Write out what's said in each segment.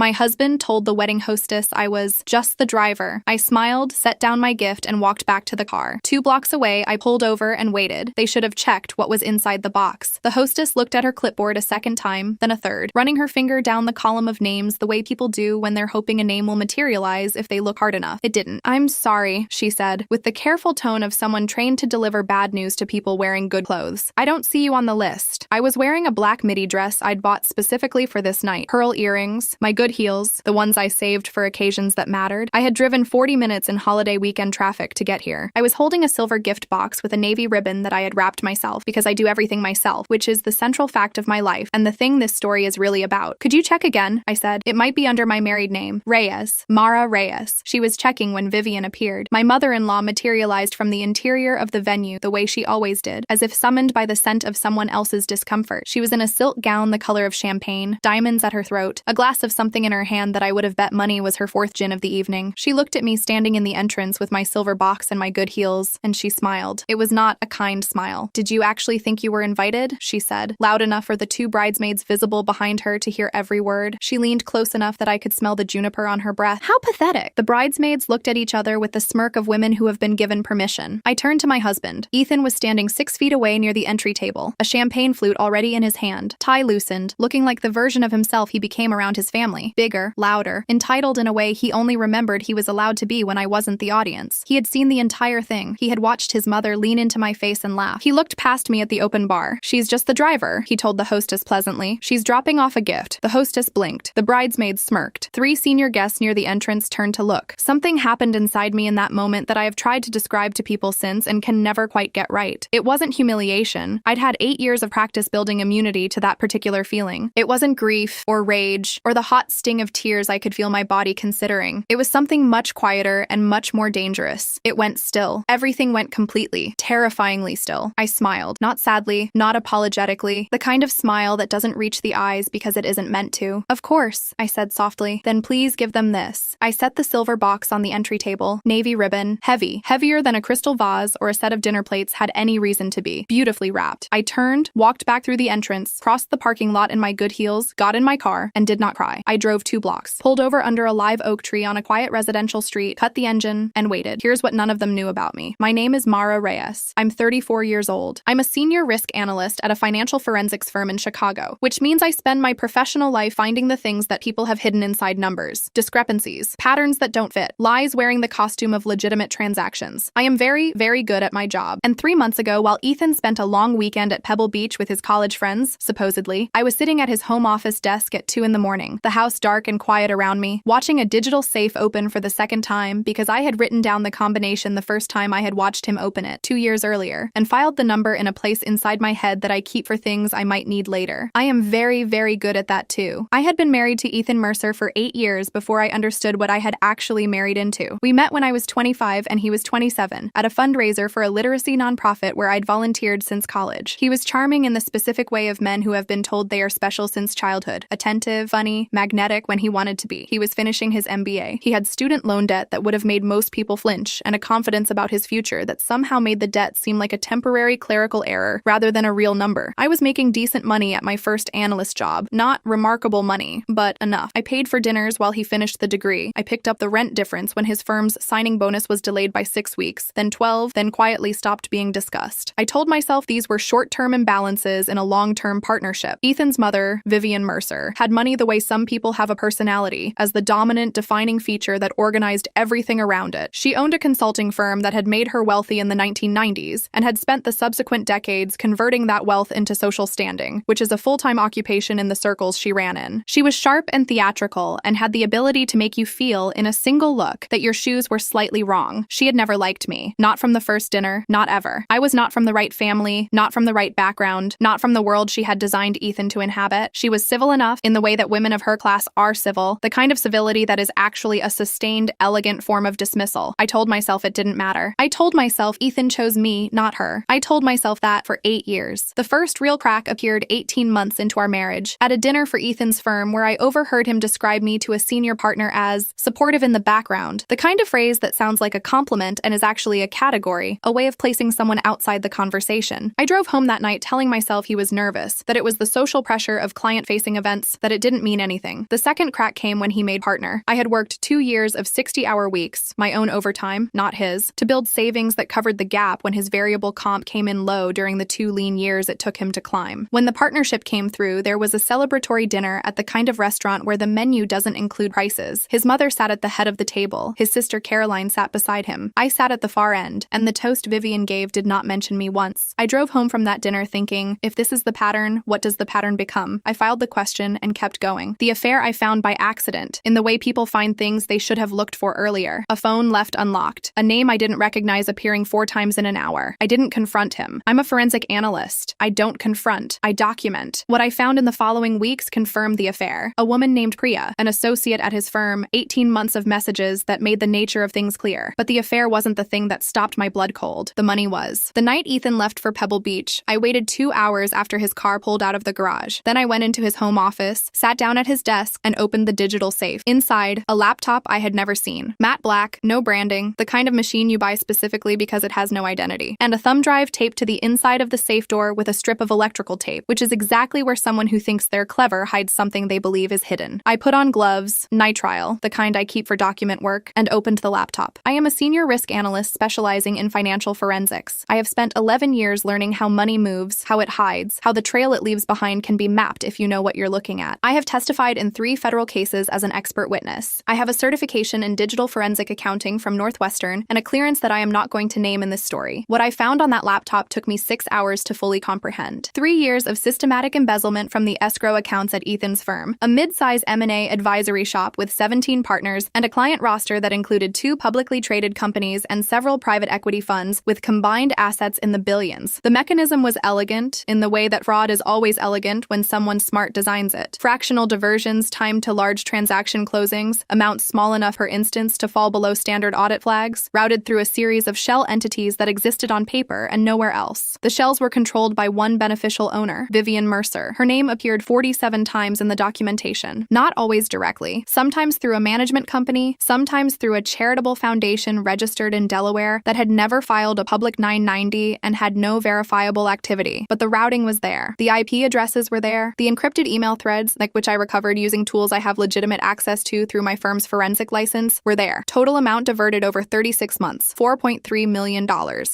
My husband told the wedding hostess I was just the driver. I smiled, set down my gift, and walked back to the car. 2 blocks away, I pulled over and waited. They should have checked what was inside the box. The hostess looked at her clipboard a second time, then a third, running her finger down the column of names the way people do when they're hoping a name will materialize if they look hard enough. It didn't. "I'm sorry," she said, with the careful tone of someone trained to deliver bad news to people wearing good clothes. "I don't see you on the list." I was wearing a black midi dress I'd bought specifically for this night, pearl earrings, my good heels, the ones I saved for occasions that mattered. I had driven 40 minutes in holiday weekend traffic to get here. I was holding a silver gift box with a navy ribbon that I had wrapped myself because I do everything myself, which is the central fact of my life and the thing this story is really about. "Could you check again?" I said. "It might be under my married name. Reyes. Mara Reyes." She was checking when Vivian appeared. My mother-in-law materialized from the interior of the venue the way she always did, as if summoned by the scent of someone else's discomfort. She was in a silk gown the color of champagne, diamonds at her throat, a glass of something in her hand that I would have bet money was her 4th gin of the evening. She looked at me standing in the entrance with my silver box and my good heels, and she smiled. It was not a kind smile. "Did you actually think you were invited?" she said, loud enough for the 2 bridesmaids visible behind her to hear every word. She leaned close enough that I could smell the juniper on her breath. How pathetic. The bridesmaids looked at each other with the smirk of women who have been given permission. I turned to my husband. Ethan was standing 6 feet away near the entry table, a champagne flute already in his hand, tie loosened, looking like the version of himself he became around his family. Bigger, louder, entitled in a way he only remembered he was allowed to be when I wasn't the audience. He had seen the entire thing. He had watched his mother lean into my face and laugh. He looked past me at the open bar. "She's just the driver," he told the hostess pleasantly. "She's dropping off a gift." The hostess blinked. The bridesmaids smirked. 3 senior guests near the entrance turned to look. Something happened inside me in that moment that I have tried to describe to people since and can never quite get right. It wasn't humiliation. I'd had 8 years of practice building immunity to that particular feeling. It wasn't grief or rage or the hot sting of tears I could feel my body considering. It was something much quieter and much more dangerous. It went still. Everything went completely, terrifyingly still. I smiled. Not sadly, not apologetically, the kind of smile that doesn't reach the eyes because it isn't meant to. "Of course," I said softly. "Then please give them this." I set the silver box on the entry table, navy ribbon, heavy, heavier than a crystal vase or a set of dinner plates had any reason to be, beautifully wrapped. I turned, walked back through the entrance, crossed the parking lot in my good heels, got in my car, and did not cry. I drove 2 blocks, pulled over under a live oak tree on a quiet residential street, cut the engine, and waited. Here's what none of them knew about me. My name is Mara Reyes. I'm 34 years old. I'm a senior risk analyst at a financial forensics firm in Chicago, which means I spend my professional life finding the things that people have hidden inside numbers, discrepancies, patterns that don't fit, lies wearing the costume of legitimate transactions. I am very, very good at my job. And 3 months ago, while Ethan spent a long weekend at Pebble Beach with his college friends, supposedly, I was sitting at his home office desk at 2 in the morning, the house dark and quiet around me, watching a digital safe open for the second time because I had written down the combination the first time I had watched him open it, 2 years earlier, and filed the number in a place inside my head that I keep for things I might need later. I am very, very good at that too. I had been married to Ethan Mercer for 8 years before I understood what I had actually married into. We met when I was 25 and he was 27, at a fundraiser for a literacy nonprofit where I'd volunteered since college. He was charming in the specific way of men who have been told they are special since childhood, attentive, funny, magnetic when he wanted to be. He was finishing his MBA. He had student loan debt that would have made most people flinch, and a confidence about his future that somehow made the debt seem like a temporary clerical error rather than a real number. I was making decent money at my first analyst job. Not remarkable money, but enough. I paid for dinners while he finished the degree. I picked up the rent difference when his firm's signing bonus was delayed by 6 weeks, then 12, then quietly stopped being discussed. I told myself these were short-term imbalances in a long-term partnership. Ethan's mother, Vivian Mercer, had money the way some people have a personality, as the dominant, defining feature that organized everything around it. She owned a consulting firm that had made her wealthy in the 1990s and had spent the subsequent decades converting that wealth into social standing, which is a full-time occupation in the circles she ran in. She was sharp and theatrical and had the ability to make you feel, in a single look, that your shoes were slightly wrong. She had never liked me. Not from the first dinner, not ever. I was not from the right family, not from the right background, not from the world she had designed Ethan to inhabit. She was civil enough in the way that women of her class are civil, the kind of civility that is actually a sustained, elegant form of dismissal. I told myself it didn't matter. I told myself Ethan chose me, not her. I told myself that for 8 years. The first real crack appeared 18 months into our marriage, at a dinner for Ethan's firm where I overheard him describe me to a senior partner as supportive in the background, the kind of phrase that sounds like a compliment and is actually a category, a way of placing someone outside the conversation. I drove home that night telling myself he was nervous, that it was the social pressure of client-facing events, that it didn't mean anything. The second crack came when he made partner. I had worked 2 years of 60-hour weeks, my own overtime, not his, to build savings that covered the gap when his variable comp came in low during the 2 lean years it took him to climb. When the partnership came through, there was a celebratory dinner at the kind of restaurant where the menu doesn't include prices. His mother sat at the head of the table. His sister Caroline sat beside him. I sat at the far end, and the toast Vivian gave did not mention me once. I drove home from that dinner thinking, if this is the pattern, what does the pattern become? I filed the question and kept going. The affair I found by accident, in the way people find things they should have looked for earlier. A phone left unlocked. A name I didn't recognize appearing 4 times in an hour. I didn't confront him. I'm a forensic analyst. I don't confront. I document. What I found in the following weeks confirmed the affair. A woman named Priya, an associate at his firm, 18 months of messages that made the nature of things clear. But the affair wasn't the thing that stopped my blood cold. The money was. The night Ethan left for Pebble Beach, I waited 2 hours after his car pulled out of the garage. Then I went into his home office, sat down at his desk, and opened the digital safe. Inside, a laptop I had never seen. Matte black, no branding, the kind of machine you buy specifically because it has no identity. And a thumb drive taped to the inside of the safe door with a strip of electrical tape, which is exactly where someone who thinks they're clever hides something they believe is hidden. I put on gloves, nitrile, the kind I keep for document work, and opened the laptop. I am a senior risk analyst specializing in financial forensics. I have spent 11 years learning how money moves, how it hides, how the trail it leaves behind can be mapped if you know what you're looking at. I have testified in 3 federal cases as an expert witness. I have a certification in digital forensic accounting from Northwestern and a clearance that I am not going to name in this story. What I found on that laptop took me 6 hours to fully comprehend. 3 years of systematic embezzlement from the escrow accounts at Ethan's firm, a mid-size M&A advisory shop with 17 partners, and a client roster that included 2 publicly traded companies and several private equity funds with combined assets in the billions. The mechanism was elegant, in the way that fraud is always elegant when someone smart designs it. Fractional diversions timed to large transaction closings, amounts small enough per instance to fall below standard audit flags, routed through a series of shell entities that existed on paper and nowhere else. The shells were controlled by one beneficial owner, Vivian Mercer. Her name appeared 47 times in the documentation, not always directly, sometimes through a management company, sometimes through a charitable foundation registered in Delaware that had never filed a public 990 and had no verifiable activity. But the routing was there. The IP addresses were there. The encrypted email threads, like which I recovered using tools I have legitimate access to through my firm's forensic license, were there. Total amount diverted over 36 months, $4.3 million.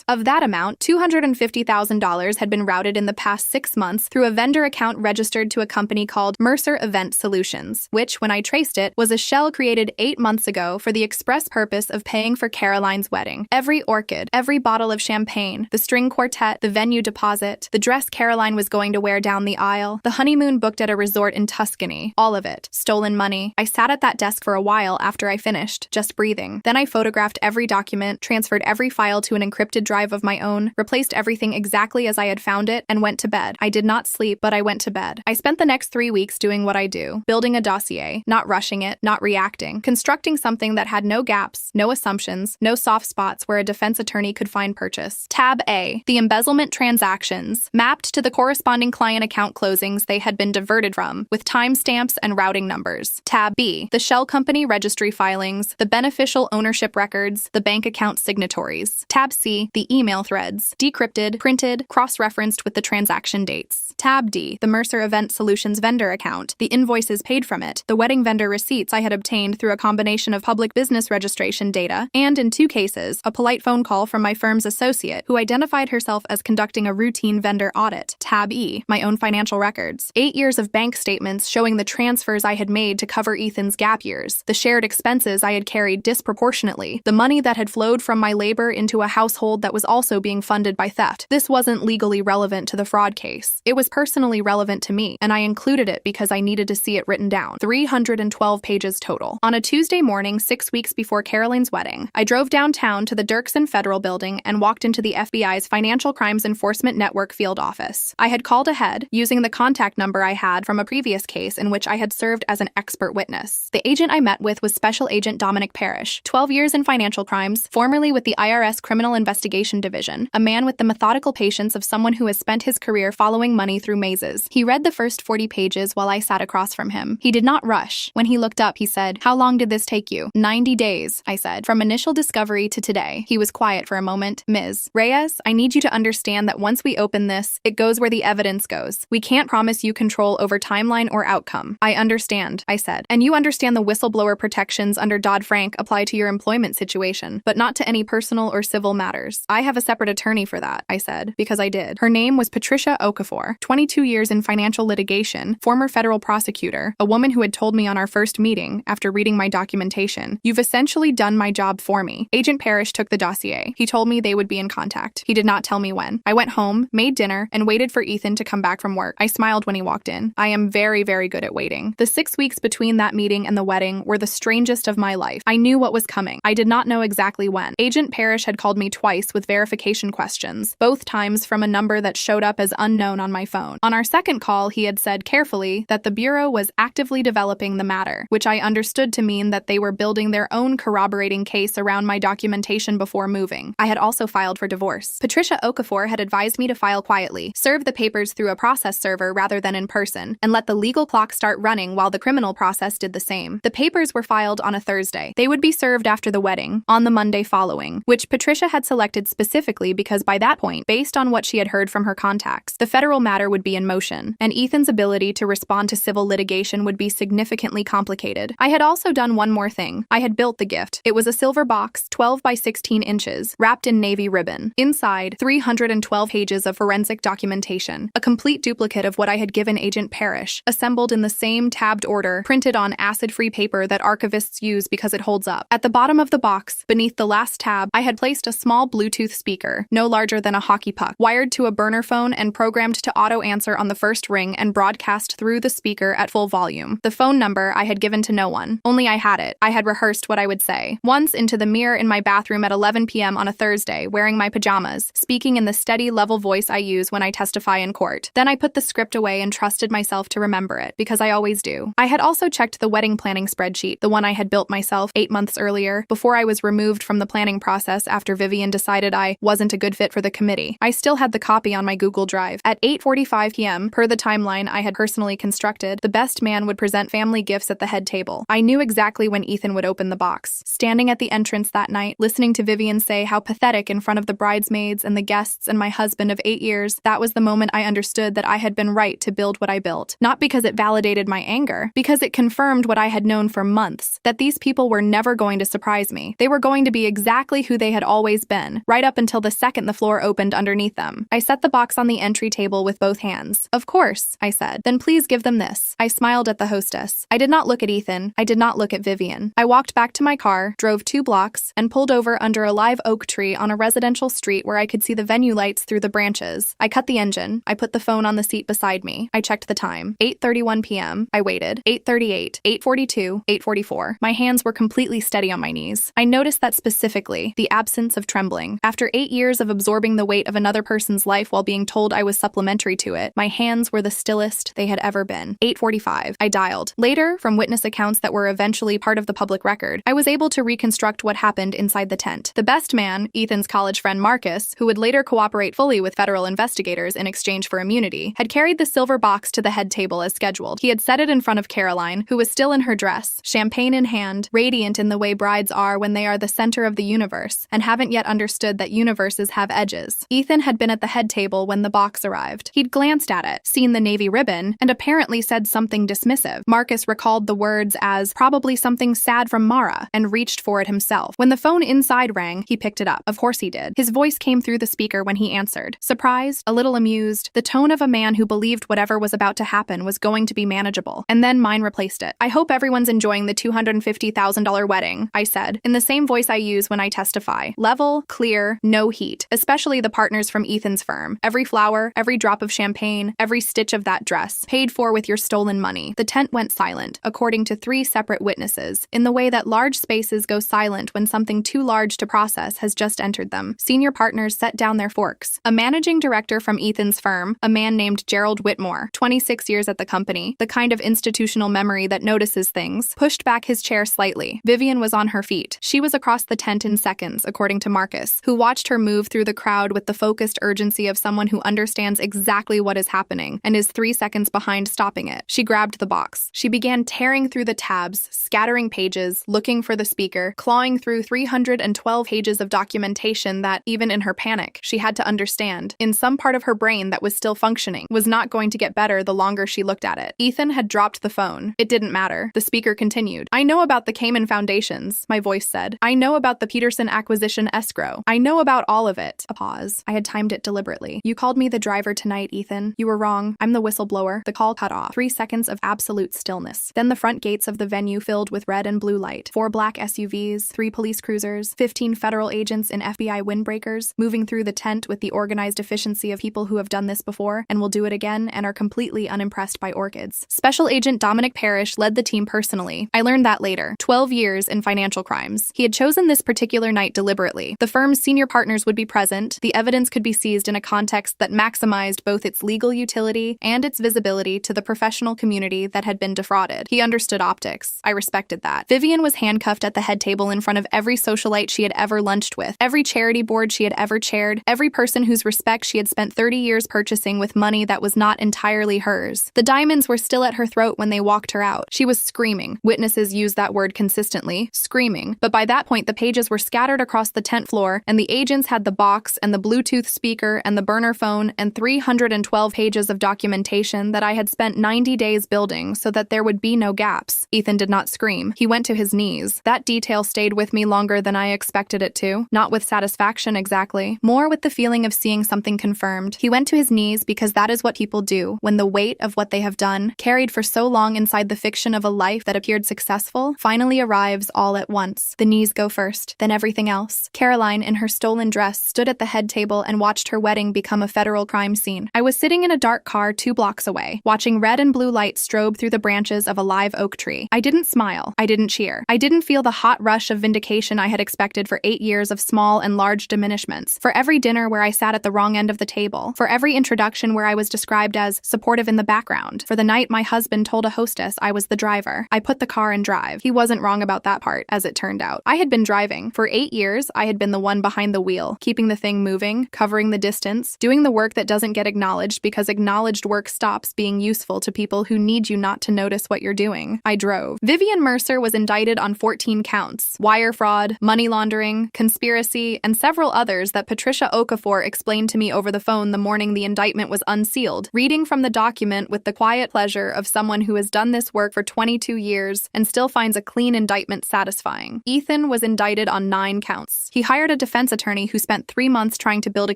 Of that amount, $250,000 had been routed in the past 6 months through a vendor account registered to a company called Mercer Event Solutions, which, when I traced it, was a shell created 8 months ago for the express purpose of paying for Caroline's wedding. Every orchid, every bottle of champagne, the string quartet, the venue deposit, the dress Caroline was going to wear down the aisle, the honeymoon booked at a resort in Tuscany, all of it. Stolen money. I sat at that desk for a while after I finished, just breathing. Then I photographed every document, transferred every file to an encrypted drive of my own, replaced everything exactly as I had found it, and went to bed. I did not sleep, but I went to bed. I spent the next 3 weeks doing what I do, building a dossier, not rushing it, not reacting, constructing something that had no gaps, no assumptions, no soft spots where a defense attorney could find purchase. Tab A, the embezzlement transactions, mapped to the corresponding client account closings they had been diverted from, with timestamps and routing numbers. Tab B, the shell company registry filings, the beneficial ownership records, the bank account signatories. Tab C, the email threads, decrypted, printed, cross-referenced with the transaction dates. Tab D, the Mercer Event Solutions vendor account, the invoices paid from it, the wedding vendor receipts I had obtained through a combination of public business registration data, and in 2 cases, a polite phone call from my firm's associate who identified herself as conducting a routine vendor audit. Tab E, my own financial records. 8 years of bank statements showing the transfers I had made to cover Ethan's gap years, the shared expenses I had carried disproportionately, the money that had flowed from my labor into a household that was also being funded by theft. This wasn't legally relevant to the fraud case. It was personally relevant to me, and I included it because I needed to see it written down. 312 pages total. On a Tuesday morning, 6 weeks before Caroline's wedding, I drove downtown to the Dirksen Federal Building and walked into the FBI's Financial Crimes Enforcement Network field office. I had called ahead, using the contact number I had from a previous case in which I had served as an expert witness. The agent I met with was Special Agent Dominic Parrish, 12 years in financial crimes, formerly with the IRS Criminal Investigation Division, a man with the methodical patience of someone who has spent his career following money me through mazes. He read the first 40 pages while I sat across from him. He did not rush. When he looked up, he said, "How long did this take you?" 90 days, I said. From initial discovery to today. He was quiet for a moment. "Ms. Reyes, I need you to understand that once we open this, it goes where the evidence goes. We can't promise you control over timeline or outcome." "I understand," I said. "And you understand the whistleblower protections under Dodd-Frank apply to your employment situation, but not to any personal or civil matters." "I have a separate attorney for that," I said, because I did. Her name was Patricia Okafor, 22 years in financial litigation, former federal prosecutor, a woman who had told me on our first meeting, after reading my documentation, "You've essentially done my job for me." Agent Parrish took the dossier. He told me they would be in contact. He did not tell me when. I went home, made dinner, and waited for Ethan to come back from work. I smiled when he walked in. I am very, very good at waiting. The 6 weeks between that meeting and the wedding were the strangest of my life. I knew what was coming. I did not know exactly when. Agent Parrish had called me twice with verification questions, both times from a number that showed up as unknown on my phone. On our second call, he had said carefully that the Bureau was actively developing the matter, which I understood to mean that they were building their own corroborating case around my documentation before moving. I had also filed for divorce. Patricia Okafor had advised me to file quietly, serve the papers through a process server rather than in person, and let the legal clock start running while the criminal process did the same. The papers were filed on a Thursday. They would be served after the wedding, on the Monday following, which Patricia had selected specifically because by that point, based on what she had heard from her contacts, the federal matter would be in motion, and Ethan's ability to respond to civil litigation would be significantly complicated. I had also done one more thing. I had built the gift. It was a silver box, 12 by 16 inches, wrapped in navy ribbon. Inside, 312 pages of forensic documentation, a complete duplicate of what I had given Agent Parrish, assembled in the same tabbed order, printed on acid-free paper that archivists use because it holds up. At the bottom of the box, beneath the last tab, I had placed a small Bluetooth speaker, no larger than a hockey puck, wired to a burner phone and programmed to auto-answer on the first ring and broadcast through the speaker at full volume. The phone number I had given to no one. Only I had it. I had rehearsed what I would say. Once into the mirror in my bathroom at 11 p.m. on a Thursday, wearing my pajamas, speaking in the steady, level voice I use when I testify in court. Then I put the script away and trusted myself to remember it, because I always do. I had also checked the wedding planning spreadsheet, the one I had built myself 8 months earlier, before I was removed from the planning process after Vivian decided I wasn't a good fit for the committee. I still had the copy on my Google Drive. At 8:45 p.m., per the timeline I had personally constructed, the best man would present family gifts at the head table. I knew exactly when Ethan would open the box. Standing at the entrance that night, listening to Vivian say how pathetic in front of the bridesmaids and the guests and my husband of 8 years, that was the moment I understood that I had been right to build what I built. Not because it validated my anger, because it confirmed what I had known for months, that these people were never going to surprise me. They were going to be exactly who they had always been, right up until the second the floor opened underneath them. I set the box on the entry table with both hands. "Of course," I said. "Then please give them this." I smiled at the hostess. I did not look at Ethan. I did not look at Vivian. I walked back to my car, drove 2 blocks, and pulled over under a live oak tree on a residential street where I could see the venue lights through the branches. I cut the engine. I put the phone on the seat beside me. I checked the time. 8:31 p.m. I waited. 8:38, 8:42, 8:44. My hands were completely steady on my knees. I noticed that specifically, the absence of trembling. After 8 years of absorbing the weight of another person's life while being told I was supplementary to it, my hands were the stillest they had ever been. 8:45. I dialed. Later, from witness accounts that were eventually part of the public record, I was able to reconstruct what happened inside the tent. The best man, Ethan's college friend Marcus, who would later cooperate fully with federal investigators in exchange for immunity, had carried the silver box to the head table as scheduled. He had set it in front of Caroline, who was still in her dress, champagne in hand, radiant in the way brides are when they are the center of the universe, and haven't yet understood that universes have edges. Ethan had been at the head table when the box arrived. He'd glanced at it, seen the navy ribbon, and apparently said something dismissive. Marcus recalled the words as probably something sad from Mara, and reached for it himself. When the phone inside rang, he picked it up. Of course he did. His voice came through the speaker when he answered. Surprised, a little amused, the tone of a man who believed whatever was about to happen was going to be manageable. And then mine replaced it. "I hope everyone's enjoying the $250,000 wedding," I said, in the same voice I use when I testify. Level, clear, no heat, especially the partners from Ethan's firm. Every flower, every drop of champagne, every stitch of that dress, paid for with your stolen money. The tent went silent, according to 3 separate witnesses, in the way that large spaces go silent when something too large to process has just entered them. Senior partners set down their forks. A managing director from Ethan's firm, a man named Gerald Whitmore, 26 years at the company, the kind of institutional memory that notices things, pushed back his chair slightly. Vivian was on her feet. She was across the tent in seconds, according to Marcus, who watched her move through the crowd with the focused urgency of someone who understands exactly exactly what is happening and is 3 seconds behind stopping it. She grabbed the box. She began tearing through the tabs, scattering pages, looking for the speaker, clawing through 312 pages of documentation that, even in her panic, she had to understand, in some part of her brain that was still functioning, was not going to get better the longer she looked at it. Ethan had dropped the phone. It didn't matter. The speaker continued. "I know about the Cayman Foundations," my voice said. "I know about the Peterson acquisition escrow. I know about all of it." A pause. I had timed it deliberately. "You called me the driver tonight, Ethan. You were wrong. I'm the whistleblower." The call cut off. 3 seconds of absolute stillness. Then the front gates of the venue filled with red and blue light. 4 black SUVs, 3 police cruisers, 15 federal agents in FBI windbreakers, moving through the tent with the organized efficiency of people who have done this before and will do it again and are completely unimpressed by orchids. Special Agent Dominic Parrish led the team personally. I learned that later. 12 years in financial crimes. He had chosen this particular night deliberately. The firm's senior partners would be present. The evidence could be seized in a context that maximized both its legal utility and its visibility to the professional community that had been defrauded. He understood optics. I respected that. Vivian was handcuffed at the head table in front of every socialite she had ever lunched with, every charity board she had ever chaired, every person whose respect she had spent 30 years purchasing with money that was not entirely hers. The diamonds were still at her throat when they walked her out. She was screaming. Witnesses used that word consistently, screaming. But by that point, the pages were scattered across the tent floor, and the agents had the box and the Bluetooth speaker and the burner phone and 312 pages of documentation that I had spent 90 days building so that there would be no gaps. Ethan did not scream. He went to his knees. That detail stayed with me longer than I expected it to. Not with satisfaction exactly, more with the feeling of seeing something confirmed. He went to his knees because that is what people do when the weight of what they have done, carried for so long inside the fiction of a life that appeared successful, finally arrives all at once. The knees go first, then everything else. Caroline, in her stolen dress, stood at the head table and watched her wedding become a federal crime scene. I was sitting in a dark car 2 blocks away, watching red and blue light strobe through the branches of a live oak tree. I didn't smile. I didn't cheer. I didn't feel the hot rush of vindication I had expected for 8 years of small and large diminishments, for every dinner where I sat at the wrong end of the table, for every introduction where I was described as supportive in the background, for the night my husband told a hostess I was the driver. I put the car in drive. He wasn't wrong about that part, as it turned out. I had been driving. For 8 years, I had been the one behind the wheel, keeping the thing moving, covering the distance, doing the work that doesn't get acknowledged because acknowledged work stops being useful to people who need you not to notice what you're doing. I drove. Vivian Mercer was indicted on 14 counts: wire fraud, money laundering, conspiracy, and several others that Patricia Okafor explained to me over the phone the morning the indictment was unsealed, reading from the document with the quiet pleasure of someone who has done this work for 22 years and still finds a clean indictment satisfying. Ethan was indicted on 9 counts. He hired a defense attorney who spent 3 months trying to build a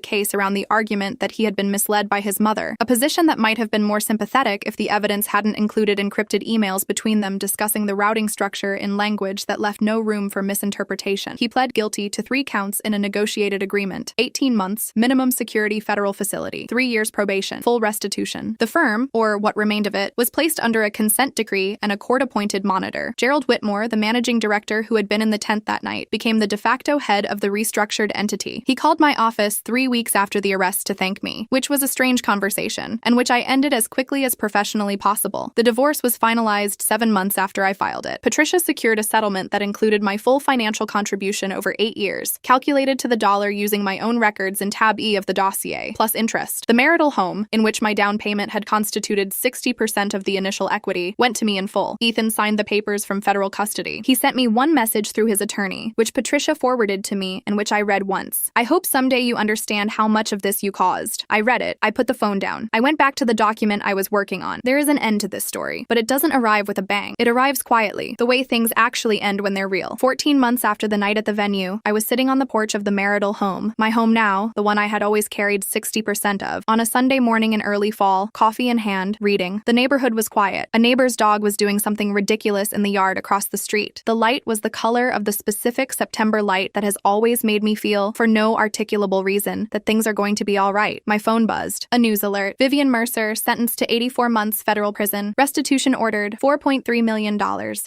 case around the argument that he had been misled by his mother, a position that might have been more sympathetic if the evidence hadn't included encrypted emails between them discussing the routing structure in language that left no room for misinterpretation. He pled guilty to 3 counts in a negotiated agreement: 18 months, minimum security federal facility, 3 years probation, full restitution. The firm, or what remained of it, was placed under a consent decree and a court-appointed monitor. Gerald Whitmore, the managing director who had been in the tent that night, became the de facto head of the restructured entity. He called my office 3 weeks after the arrest to thank me, which was a strange conversation, and which I ended as quickly as professionally possible. The divorce was finalized 7 months after I filed it. Patricia secured a settlement that included my full financial contribution over 8 years, calculated to the dollar using my own records in tab E of the dossier, plus interest. The marital home, in which my down payment had constituted 60% of the initial equity, went to me in full. Ethan signed the papers from federal custody. He sent me one message through his attorney, which Patricia forwarded to me and which I read once. "I hope someday you understand how much of this you caused." I read it. I put the phone down. I went back to the document I was working on. There is an end to this story, but it doesn't arrive with a bang. It arrives quietly, the way things actually end when they're real. 14 months after the night at the venue, I was sitting on the porch of the marital home, my home now, the one I had always carried 60% of, on a Sunday morning in early fall, coffee in hand, reading. The neighborhood was quiet. A neighbor's dog was doing something ridiculous in the yard across the street. The light was the color of the specific September light that has always made me feel, for no articulable reason, that things are going to be all right. My phone buzzed. A news alert. Vivian Mercer, sentenced to 84 months federal prison. Restitution ordered, $4.3 million.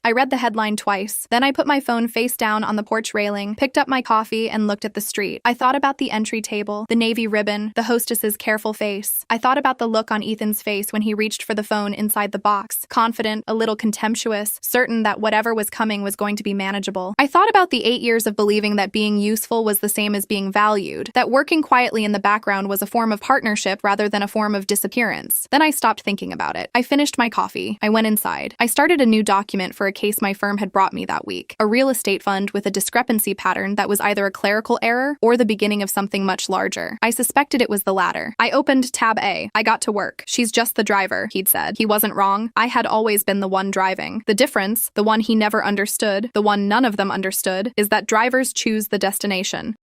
I read the headline twice. Then I put my phone face down on the porch railing, picked up my coffee, and looked at the street. I thought about the entry table, the navy ribbon, the hostess's careful face. I thought about the look on Ethan's face when he reached for the phone inside the box, confident, a little contemptuous, certain that whatever was coming was going to be manageable. I thought about the 8 years of believing that being useful was the same as being valued, that working quietly in the background was a form of partnership rather rather than a form of disappearance. Then I stopped thinking about it. I finished my coffee. I went inside. I started a new document for a case my firm had brought me that week. A real estate fund with a discrepancy pattern that was either a clerical error or the beginning of something much larger. I suspected it was the latter. I opened tab A. I got to work. "She's just the driver," he'd said. He wasn't wrong. I had always been the one driving. The difference, the one he never understood, the one none of them understood, is that drivers choose the destination.